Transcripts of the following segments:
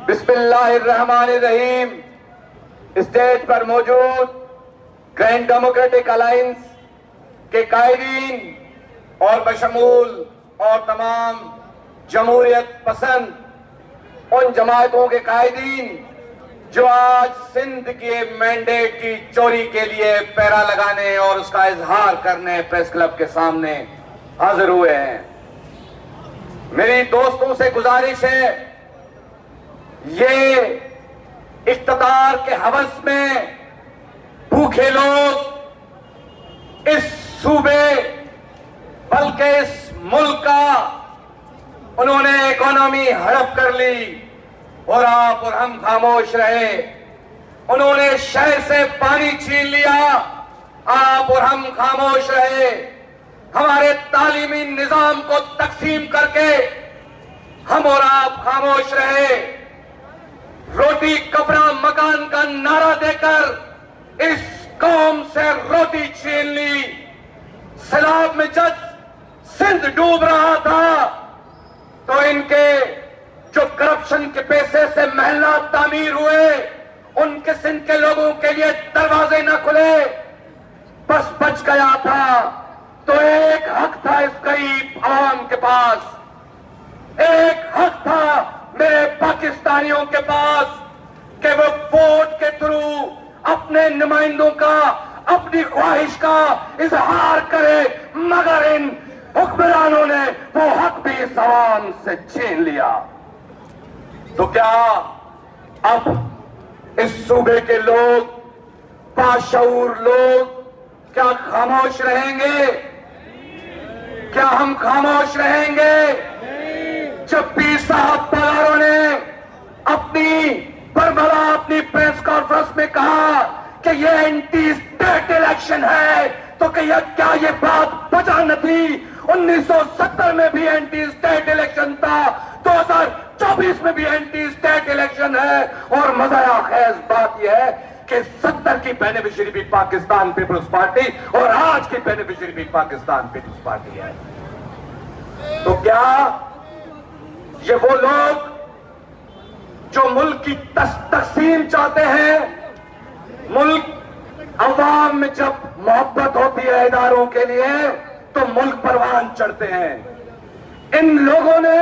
بسم اللہ الرحمن الرحیم. اسٹیج پر موجود گرینڈ ڈیموکریٹک الائنس کے قائدین اور بشمول اور تمام جمہوریت پسند ان جماعتوں کے قائدین جو آج سندھ کے مینڈیٹ کی چوری کے لیے پیرا لگانے اور اس کا اظہار کرنے پریس کلب کے سامنے حاضر ہوئے ہیں، میری دوستوں سے گزارش ہے، یہ اقتدار کے ہوس میں بھوکے لوگ اس صوبے بلکہ اس ملک کا انہوں نے اکانومی ہڑپ کر لی اور آپ اور ہم خاموش رہے. انہوں نے شہر سے پانی چھین لیا، آپ اور ہم خاموش رہے. ہمارے تعلیمی نظام کو تقسیم کر کے ہم اور آپ خاموش رہے. روٹی کپڑا مکان کا نعرہ دے کر اس قوم سے روٹی چھین لی. سیلاب میں جب سندھ ڈوب رہا تھا تو ان کے جو کرپشن کے پیسے سے محلات تعمیر ہوئے، ان کے سندھ کے لوگوں کے لیے دروازے نہ کھلے، بس بچ گیا تھا. تو ایک حق تھا اس غریب عوام کے پاس، ایک حق تھا میرے پاکستانیوں کے پاس کہ وہ ووٹ کے تھرو اپنے نمائندوں کا، اپنی خواہش کا اظہار کرے، مگر ان حکمرانوں نے وہ حق بھی اس عوام سے چھین لیا. تو کیا اب اس صوبے کے لوگ، باشعور لوگ کیا خاموش رہیں گے؟ کیا ہم خاموش رہیں گے جب پیر صاحب پلاروں نے اپنی بربلا اپنی پریس کانفرنس میں کہا کہ یہ اینٹی اسٹیٹ الیکشن ہے؟ تو کیا یہ بات وجہ نہ تھی؟ 1970 میں بھی اینٹی اسٹیٹ الیکشن تھا، 2024 میں بھی اینٹی اسٹیٹ الیکشن ہے. اور مزہ خیز بات یہ ہے کہ 70 کی بینیفیشری بھی پاکستان پیپلز پارٹی اور آج کی بینیفیشری بھی پاکستان پیپلز پارٹی ہے. تو کیا یہ وہ لوگ جو ملک کی تقسیم چاہتے ہیں؟ ملک عوام میں جب محبت ہوتی ہے اداروں کے لیے تو ملک پروان چڑھتے ہیں. ان لوگوں نے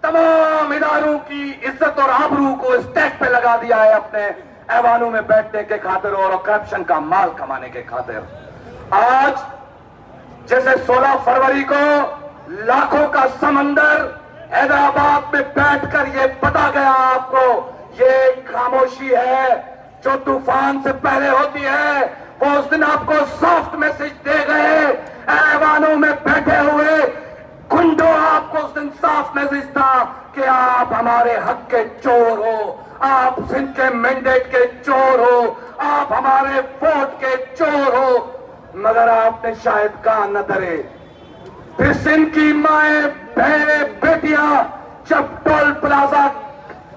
تمام اداروں کی عزت اور آبرو کو اسٹیک پہ لگا دیا ہے اپنے ایوانوں میں بیٹھنے کے خاطر اور کرپشن کا مال کمانے کے خاطر. آج جیسے 16 فروری کو لاکھوں کا سمندر حیدرآباد میں بیٹھ کر یہ بتا گیا آپ کو، یہ خاموشی ہے جو طوفان سے پہلے ہوتی ہے. وہ اس دن آپ کو سافٹ میسج دے گئے، ایوانوں میں بیٹھے ہوئے گنڈوں، آپ کو اس دن صاف میسج تھا کہ آپ ہمارے حق کے چور ہو، آپ سندھ کے مینڈیٹ کے چور ہو، آپ ہمارے ووٹ کے چور ہو. مگر آپ نے شاید کان نہ دھرے. پھر سندھ کی مائیں، بہنیں، بیٹیاں جب ٹول پلازا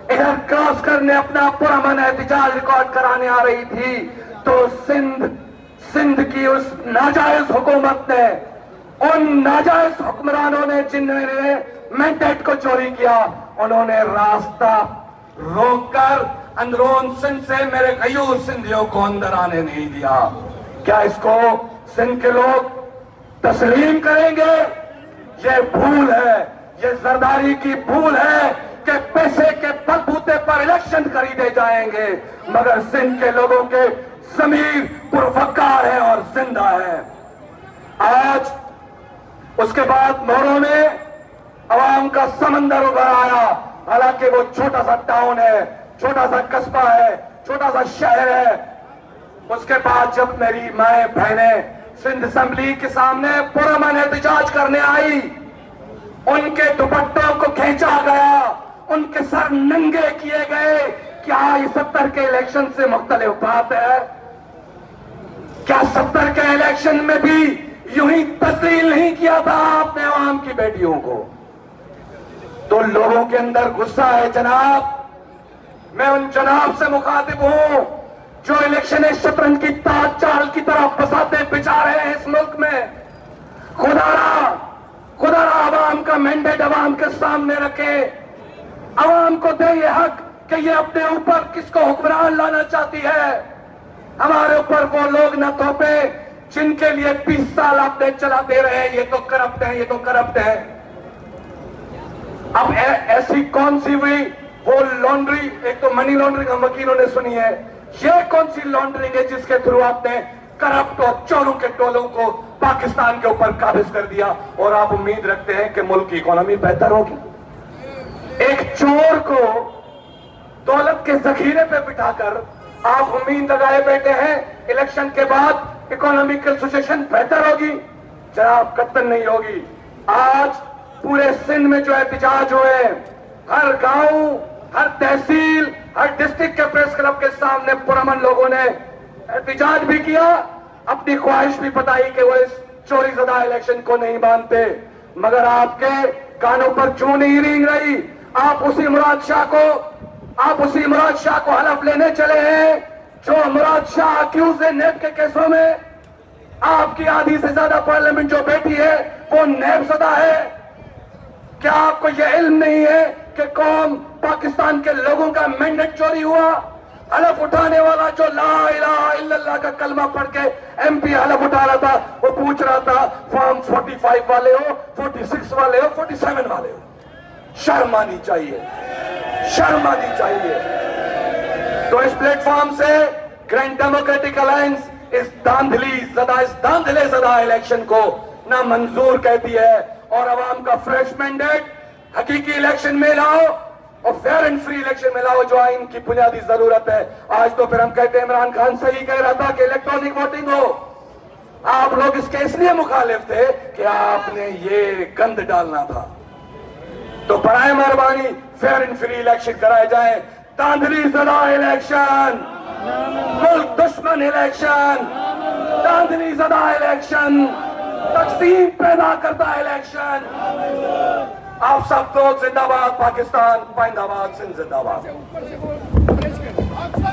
ادھر کراس کرنے اپنا پرامن احتجاج ریکارڈ کرانے آ رہی تھی تو سندھ کی اس ناجائز حکومت نے، ان ناجائز حکمرانوں نے جنہوں نے مینڈیٹ کو چوری کیا، انہوں نے راستہ روک کر اندرون سندھ سے میرے غیور سندھیوں کو اندر آنے نہیں دیا. کیا اس کو سندھ کے لوگ تسلیم کریں گے؟ یہ بھول ہے، یہ زرداری کی بھول ہے کہ پیسے کے بلبوتے پر الیکشن خریدے جائیں گے، مگر سندھ کے لوگوں کے ضمیر پروفکار ہے اور زندہ ہے. آج اس کے بعد موروں میں عوام کا سمندر ابھر آیا، حالانکہ وہ چھوٹا سا ٹاؤن ہے، چھوٹا سا قصبہ ہے، چھوٹا سا شہر ہے. اس کے بعد جب میری مائیں بہنیں سندھ اسمبلی کے سامنے پرامن احتجاج کرنے آئی، ان کے دوپٹوں کو کھینچا گیا، ان کے سر ننگے کیے گئے. کیا یہ 70 کے الیکشن سے مختلف بات ہے؟ کیا 70 کے الیکشن میں بھی یوں ہی تسلیل نہیں کیا تھا آپ نے عوام کی بیٹیوں کو؟ تو لوگوں کے اندر غصہ ہے جناب. میں ان جناب سے مخاطب ہوں جو الیکشن شطرنج کی تاج چال کی طرح بساطیں بچھا رہے ہیں اس ملک میں. خدا را عوام کا مینڈیٹ عوام کے سامنے رکھے، عوام کو دے یہ حق کہ یہ اپنے اوپر کس کو حکمران لانا چاہتی ہے. ہمارے اوپر وہ لوگ نہ تھوپے جن کے لیے 20 سال آپ نے چلاتے رہے یہ تو کرپٹ ہیں, یہ تو کرپٹ ہیں. اب ایسی کون سی ہوئی وہ لانڈری, ایک تو منی لانڈرنگ ہم وکیلوں نے سنی ہے, یہ کون سی لانڈرنگ ہے جس کے تھرو آپ نے کرپٹ اور چوروں کے ٹولوں کو پاکستان کے اوپر قابض کر دیا اور آپ امید رکھتے ہیں کہ ملک کی اکانومی بہتر ہوگی. ایک چور کو دولت کے ذخیرے پہ بٹھا کر آپ امید لگائے بیٹھے ہیں الیکشن کے بعد اکانومیکل سچویشن بہتر ہوگی. جناب قطن نہیں ہوگی. آج پورے سندھ میں جو احتجاج ہوئے, ہر گاؤں, ہر تحصیل, ہر ڈسٹرکٹ کے پریس کلب کے سامنے پرامن لوگوں نے احتجاج بھی کیا, اپنی خواہش بھی بتائی کہ وہ اس چوری زدہ الیکشن کو نہیں مانتے. مگر آپ کے کانوں پر کیوں نہیں رینگ رہی؟ آپ اسی مراد شاہ کو حلف لینے چلے ہیں جو مراد شاہ اکیوز ہے نیب کے کیسوں میں. آپ کی آدھی سے زیادہ پارلیمنٹ جو بیٹھی ہے وہ نیب زدہ ہے. کیا آپ کو یہ علم نہیں ہے کہ قوم پاکستان کے لوگوں کا مینڈیٹ چوری ہوا؟ حلف اٹھانے والا جو لا الہ الا اللہ کا کلمہ پڑھ کے ایم پی حلف اٹھا رہا تھا, وہ پوچھ رہا تھا فارم 45 والے ہو, 46 والے ہو, 47 والے ہو. شرم آنی چاہیے, شرم آنی چاہیے. تو اس پلیٹ فارم سے گرینڈ ڈیموکریٹک الائنس اس داندھلے زدہ الیکشن کو نہ منظور کہتی ہے اور عوام کا فریش مینڈیٹ حقیقی الیکشن میں لاؤ اور فیئر اینڈ فری الیکشن میں لاؤ جو آئین کی بنیادی ضرورت ہے. آج تو پھر ہم کہتے ہیں عمران خان صحیح کہہ رہا تھا کہ الیکٹرانک ووٹنگ ہو. آپ لوگ اس کے اس لیے مخالف تھے کہ آپ نے یہ گند ڈالنا تھا. تو برائے مہربانی فیئر اینڈ فری الیکشن کرائے جائیں. داندھلی زدہ الیکشن, ملک دشمن الیکشن, داندھلی زدہ الیکشن, تقسیم پیدا کرتا الیکشن. آپ سب لوگ زندہ باد پاکستان, پائندہ باد سندھ زندہ باد.